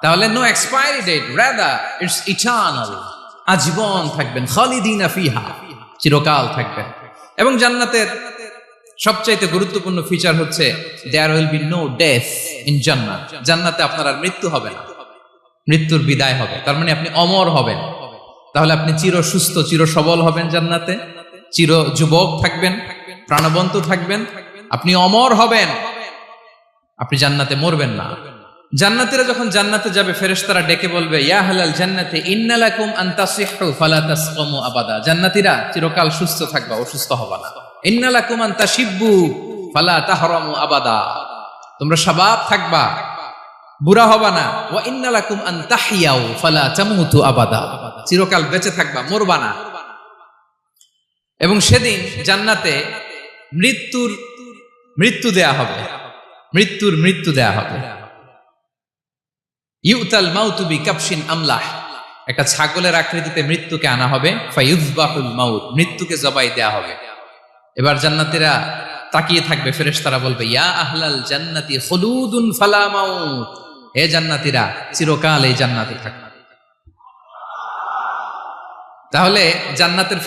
তাহলে no expiry date, rather it's eternal, আজীবন থাকবেন, খালিদিনা ফিহা, চিরকাল থাকবেন। এবং জান্নাতের সবচাইতে গুরুত্বপূর্ণ ফিচার হচ্ছে there will be no death in জান্নাত। জান্নাতে আপনার আর মৃত্যু হবে না, মৃত্যুর বিদায় হবে, তার মানে আপনি অমর হবেন। তাহলে আপনি চির সুস্থ, চির সবল হবেন জান্নাতে, চির যুবক থাকবেন, প্রাণবন্ত থাকবেন, আপনি অমর হবেন, আপনি জান্নাতে মরবেন না। জান্নাতীরা যখন জান্নাতে যাবে, ফেরেশতারা ডেকে বলবে, ইয়া আহলাল জান্নাতি ইন্না লাকুম আন তাসিহু ফালা তাসকামু আবাদা। জান্নাতীরা চিরকাল সুস্থ থাকবা, অসুস্থ হবা না। ইন্না লাকুম আন তাশিব্বু ফালা তাহরামু আবাদা, তোমরা শাবাব থাকবা, বুড়া হবা না। ওয়া ইন্না লাকুম আন তাহইয়াউ ফালা তামুতু আবাদা, চিরকাল বেঁচে থাকবা, মরবা না। এবং সেদিন জান্নাতে মৃত্যু দেয়া হবে, মৃত্যু দেয়া হবে। ইউতাল মাউতু বিকাবশিন আমলাহ, একটা ছাগলের আকৃতিতে মৃত্যুকে আনা হবে। ফায়ুযবাহুল মাউত, মৃত্যুকে জবাই দেয়া হবে। এবার জান্নাতীরা তাকিয়ে থাকবে, ফেরেশতারা বলবে, ইয়া আহলাল জান্নাতি খুলুদুন ফালা মাউত, হে জান্নাতীরা চিরকাল এই জান্নাতে থাকবে। তাহলে জান্নাতের